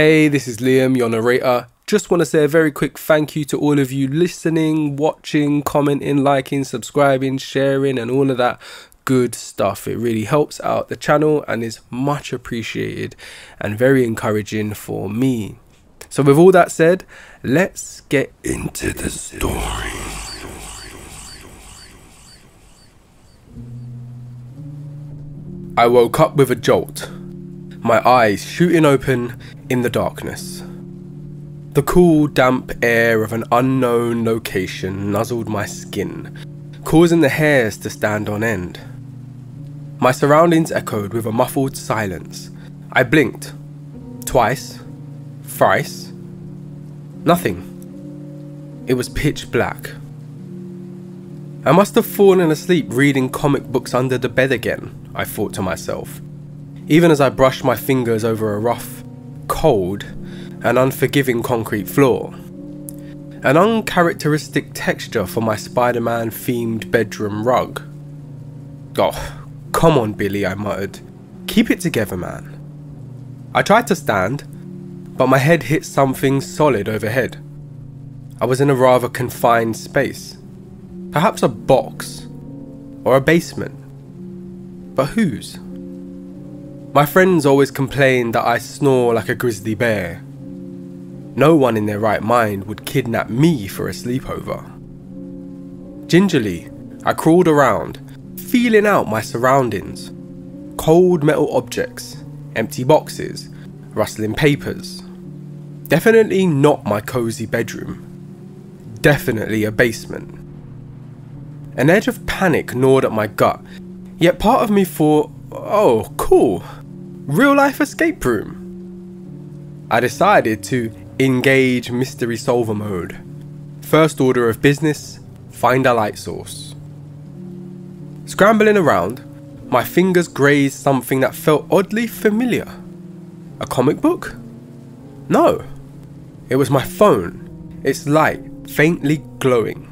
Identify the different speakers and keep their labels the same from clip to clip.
Speaker 1: Hey, this is Liam, your narrator. Just want to say a very quick thank you to all of you listening, watching, commenting, liking, subscribing, sharing, and all of that good stuff. It really helps out the channel and is much appreciated and very encouraging for me. So with all that said, let's get into the story. I woke up with a jolt, my eyes shooting open in the darkness. The cool, damp air of an unknown location nuzzled my skin, causing the hairs to stand on end. My surroundings echoed with a muffled silence. I blinked. Twice. Thrice. Nothing. It was pitch black. I must have fallen asleep reading comic books under the bed again, I thought to myself, even as I brushed my fingers over a rough, cold, and unforgiving concrete floor. An uncharacteristic texture for my Spider-Man themed bedroom rug. Oh, come on Billy, I muttered. Keep it together, man. I tried to stand, but my head hit something solid overhead. I was in a rather confined space. Perhaps a box, or a basement. But whose? My friends always complained that I snore like a grizzly bear. No one in their right mind would kidnap me for a sleepover. Gingerly, I crawled around, feeling out my surroundings. Cold metal objects, empty boxes, rustling papers. Definitely not my cozy bedroom. Definitely a basement. An edge of panic gnawed at my gut, yet part of me thought, oh, cool, real life escape room. I decided to engage mystery solver mode. First order of business, find a light source. Scrambling around, my fingers grazed something that felt oddly familiar. A comic book? No, it was my phone, its light faintly glowing.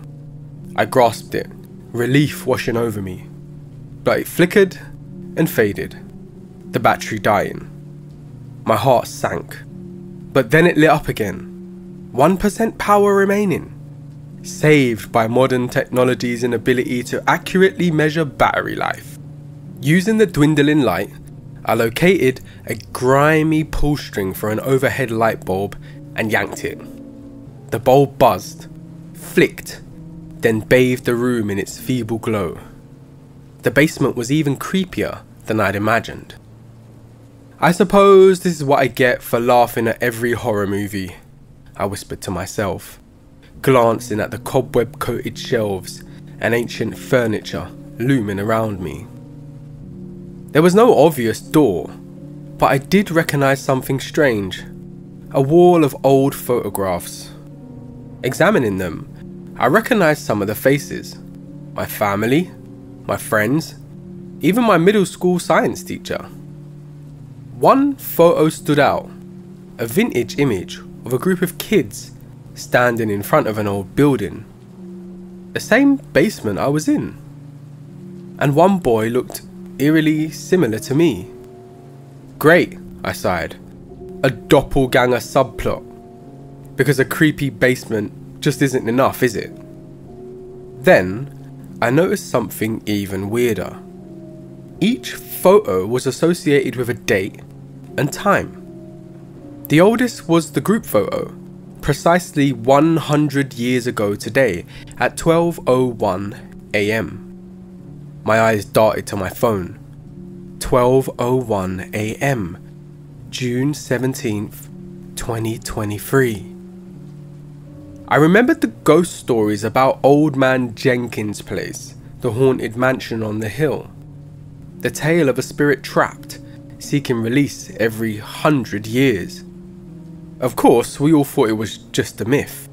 Speaker 1: I grasped it, relief washing over me, but it flickered and faded, the battery dying. My heart sank, but then it lit up again. 1% power remaining, saved by modern technology's inability to accurately measure battery life. Using the dwindling light, I located a grimy pull string for an overhead light bulb and yanked it. The bulb buzzed, flicked, then bathed the room in its feeble glow. The basement was even creepier than I'd imagined. I suppose this is what I get for laughing at every horror movie, I whispered to myself, glancing at the cobweb-coated shelves and ancient furniture looming around me. There was no obvious door, but I did recognize something strange. A wall of old photographs. Examining them, I recognized some of the faces. My family, my friends, even my middle school science teacher. One photo stood out, a vintage image of a group of kids standing in front of an old building. The same basement I was in. And one boy looked eerily similar to me. Great, I sighed. A doppelganger subplot. Because a creepy basement just isn't enough, is it? Then, I noticed something even weirder. Each photo was associated with a date and time. The oldest was the group photo, precisely 100 years ago today at 12:01 AM. My eyes darted to my phone. 12:01 AM, June 17th, 2023. I remembered the ghost stories about Old Man Jenkins' place, the haunted mansion on the hill. The tale of a spirit trapped, seeking release every 100 years. Of course, we all thought it was just a myth.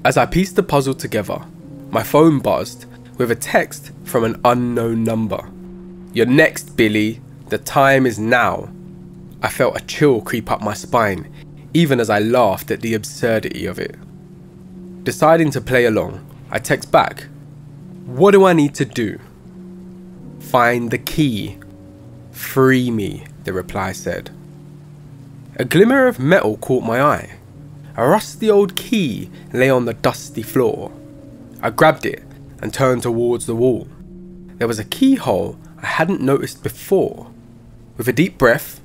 Speaker 1: As I pieced the puzzle together, my phone buzzed with a text from an unknown number. "You're next, Billy. The time is now." I felt a chill creep up my spine, even as I laughed at the absurdity of it. Deciding to play along, I text back, "What do I need to do?" "Find the key. Free me," the reply said. A glimmer of metal caught my eye. A rusty old key lay on the dusty floor. I grabbed it and turned towards the wall. There was a keyhole I hadn't noticed before. With a deep breath,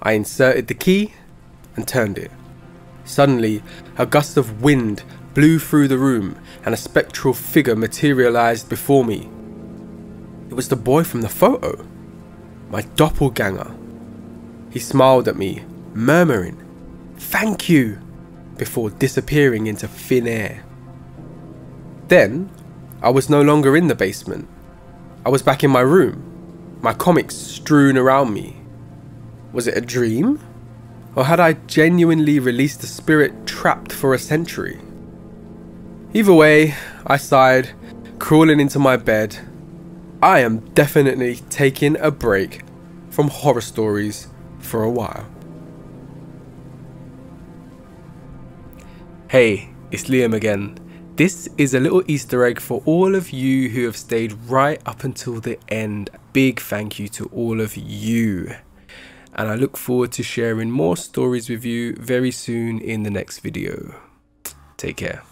Speaker 1: I inserted the key and turned it. Suddenly, a gust of wind blew through the room and a spectral figure materialized before me. It was the boy from the photo, my doppelganger. He smiled at me, murmuring, "Thank you," before disappearing into thin air. Then, I was no longer in the basement. I was back in my room, my comics strewn around me. Was it a dream? Or had I genuinely released a spirit trapped for a century? Either way, I sighed, crawling into my bed. I am definitely taking a break from horror stories for a while. Hey, it's Liam again. This is a little Easter egg for all of you who have stayed right up until the end. Big thank you to all of you. And I look forward to sharing more stories with you very soon in the next video. Take care.